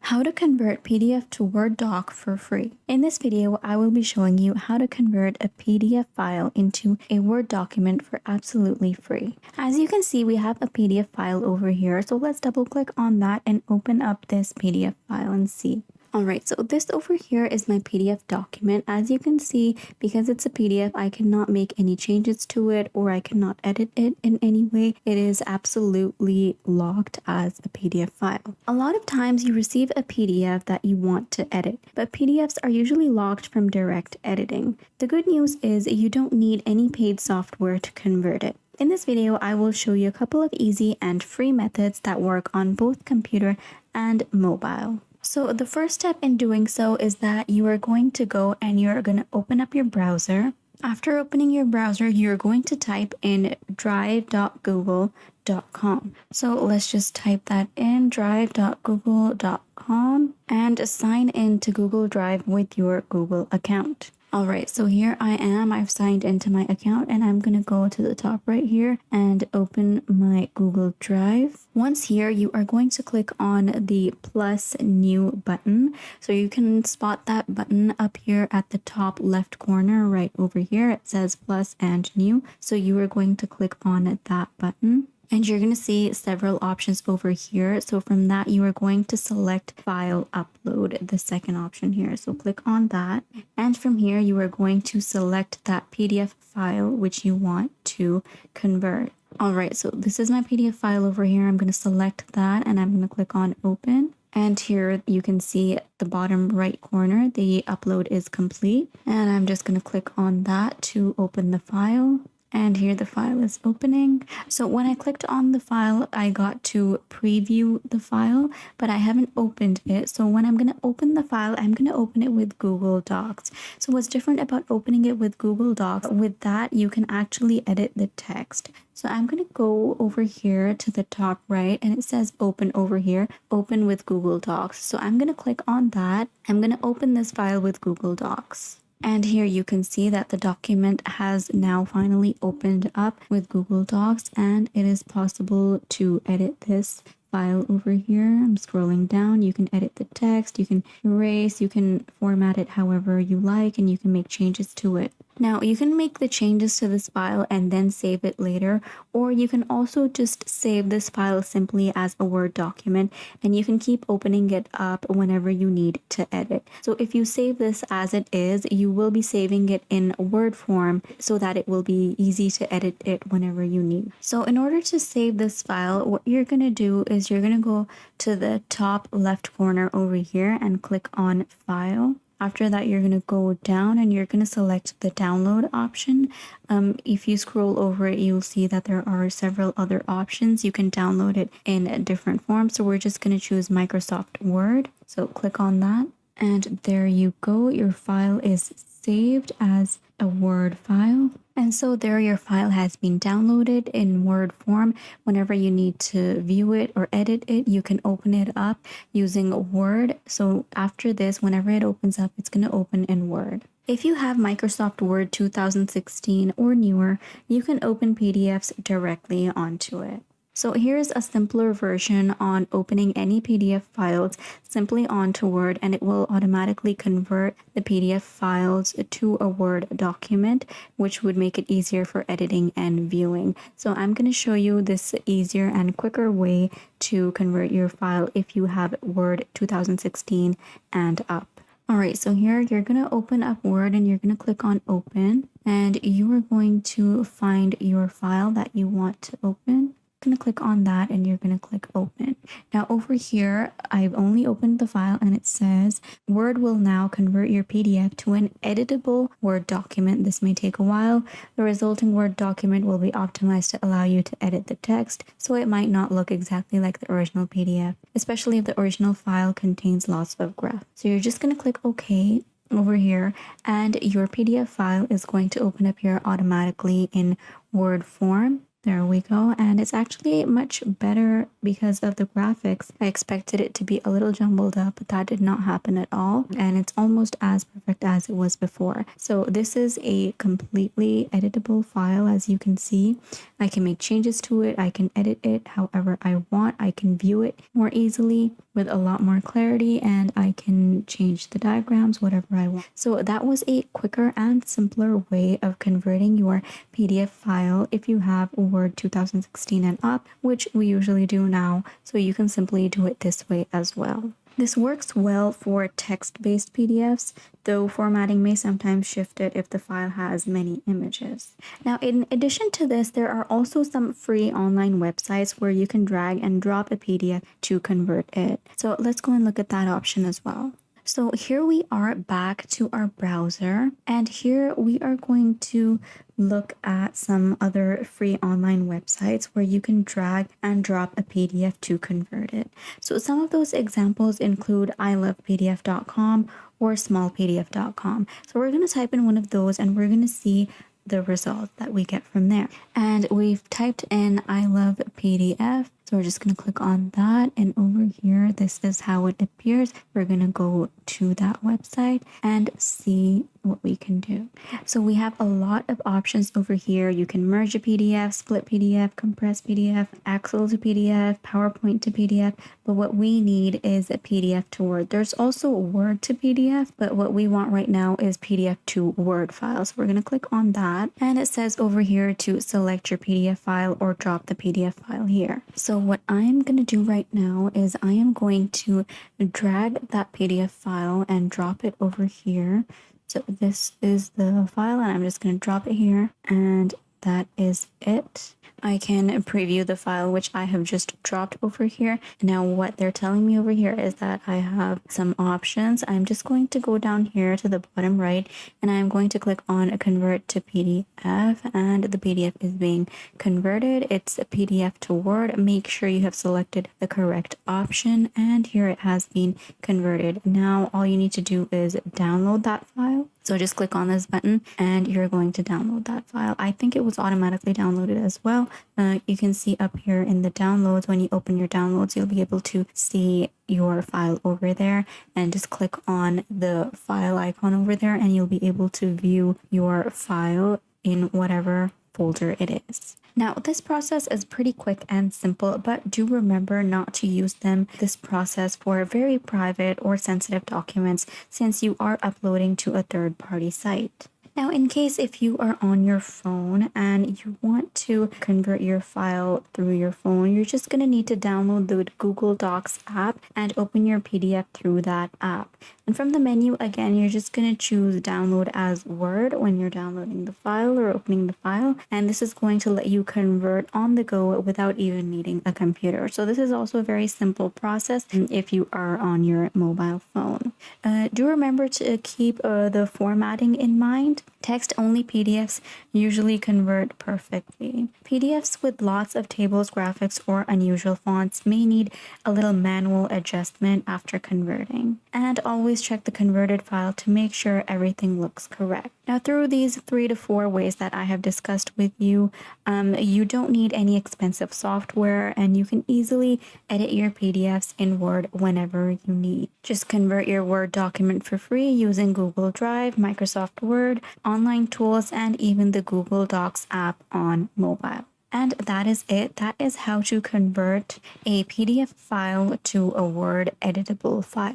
How to convert PDF to Word doc for free. In this video, I will be showing you how to convert a PDF file into a Word document for absolutely free. As you can see, we have a PDF file over here, so let's double click on that and open up this PDF file and see. Alright, so this over here is my PDF document. As you can see, because it's a PDF, I cannot make any changes to it or I cannot edit it in any way. It is absolutely locked as a PDF file. A lot of times you receive a PDF that you want to edit, but PDFs are usually locked from direct editing. The good news is you don't need any paid software to convert it. In this video, I will show you a couple of easy and free methods that work on both computer and mobile. So the first step in doing so is that you are going to go and you're going to open up your browser. After opening your browser, you're going to type in drive.google.com. So let's just type that in, drive.google.com, and sign in to Google Drive with your Google account. Alright, so here I am. I've signed into my account and I'm going to go to the top right here and open my Google Drive. Once here, you are going to click on the plus new button. So you can spot that button up here at the top left corner right over here. It says plus and new. So you are going to click on that button. And you're going to see several options over here. So from that, you are going to select File Upload, the second option here. So click on that. And from here, you are going to select that PDF file which you want to convert. All right, so this is my PDF file over here. I'm going to select that and I'm going to click on Open. And here you can see at the bottom right corner, the upload is complete. And I'm just going to click on that to open the file. And here the file is opening. So when I clicked on the file, I got to preview the file, but I haven't opened it. So when I'm going to open the file, I'm going to open it with Google Docs. So what's different about opening it with Google Docs, with that, you can actually edit the text. So I'm going to go over here to the top right and it says open over here, open with Google Docs. So I'm going to click on that. I'm going to open this file with Google Docs. And here you can see that the document has now finally opened up with Google Docs and it is possible to edit this file over here. I'm scrolling down. You can edit the text, you can erase, you can format it however you like, and you can make changes to it. Now, you can make the changes to this file and then save it later, or you can also just save this file simply as a Word document, and you can keep opening it up whenever you need to edit. So if you save this as it is, you will be saving it in Word form so that it will be easy to edit it whenever you need. So in order to save this file, what you're going to do is you're going to go to the top left corner over here and click on File. After that, you're going to go down and you're going to select the download option. If you scroll over it, you'll see that there are several other options. You can download it in different forms. So we're just going to choose Microsoft Word. So click on that. And there you go. Your file is saved as a Word file. And so there your file has been downloaded in Word form. Whenever you need to view it or edit it, you can open it up using Word. So after this, whenever it opens up, it's going to open in Word. If you have Microsoft Word 2016 or newer, you can open PDFs directly onto it. So here's a simpler version on opening any PDF files simply onto Word, and it will automatically convert the PDF files to a Word document, which would make it easier for editing and viewing. So I'm going to show you this easier and quicker way to convert your file if you have Word 2016 and up. Alright, so here you're going to open up Word and you're going to click on Open, and you are going to find your file that you want to open. Going to click on that and you're going to click open. Now over here, I've only opened the file and it says Word will now convert your PDF to an editable Word document. This may take a while. The resulting Word document will be optimized to allow you to edit the text, so it might not look exactly like the original PDF, especially if the original file contains lots of graph. So you're just going to click OK over here and your PDF file is going to open up here automatically in Word form. There we go. And it's actually much better because of the graphics. I expected it to be a little jumbled up, but that did not happen at all. And it's almost as perfect as it was before. So this is a completely editable file, as you can see. I can make changes to it. I can edit it however I want. I can view it more easily with a lot more clarity, and I can change the diagrams, whatever I want. So that was a quicker and simpler way of converting your PDF file if you have Word 2016 and up, which we usually do now. So you can simply do it this way as well. This works well for text-based PDFs, though formatting may sometimes shift it if the file has many images. Now, in addition to this, there are also some free online websites where you can drag and drop a PDF to convert it. So let's go and look at that option as well. So here we are back to our browser, and here we are going to look at some other free online websites where you can drag and drop a PDF to convert it. So some of those examples include ilovepdf.com or smallpdf.com. So we're going to type in one of those and we're going to see the result that we get from there. And we've typed in I love PDF. So we're just going to click on that, and over here, this is how it appears. We're going to go to that website and see what we can do. So we have a lot of options over here. You can merge a PDF, split PDF, compress PDF, Excel to PDF, PowerPoint to PDF, but what we need is a PDF to Word. There's also Word to PDF, but what we want right now is PDF to Word files. So we're going to click on that, and it says over here to select your PDF file or drop the PDF file here. So what I'm going to do right now is I am going to drag that PDF file and drop it over here. So this is the file, and I'm just going to drop it here, and that is it. I can preview the file which I have just dropped over here. Now what they're telling me over here is that I have some options. I'm just going to go down here to the bottom right, and I'm going to click on convert to PDF, and the PDF is being converted. It's a PDF to Word. Make sure you have selected the correct option, and here it has been converted. Now all you need to do is download that file. So just click on this button and you're going to download that file. I think it was automatically downloaded as well. You can see up here in the downloads, when you open your downloads, you'll be able to see your file over there, and just click on the file icon over there and you'll be able to view your file in whatever folder it is. Now, this process is pretty quick and simple, but do remember not to use this process for very private or sensitive documents, since you are uploading to a third-party site. Now, in case if you are on your phone and you want to convert your file through your phone, you're just going to need to download the Google Docs app and open your PDF through that app. And from the menu, again, you're just going to choose download as Word when you're downloading the file or opening the file. And this is going to let you convert on the go without even needing a computer. So this is also a very simple process if you are on your mobile phone. Do remember to keep the formatting in mind. Text-only PDFs usually convert perfectly. PDFs with lots of tables, graphics, or unusual fonts may need a little manual adjustment after converting. And always check the converted file to make sure everything looks correct. Now, through these 3 to 4 ways that I have discussed with you, you don't need any expensive software, and you can easily edit your PDFs in Word whenever you need. Just convert your Word document for free using Google Drive, Microsoft Word, online tools, and even the Google Docs app on mobile. And that is it. That is how to convert a PDF file to a Word editable file.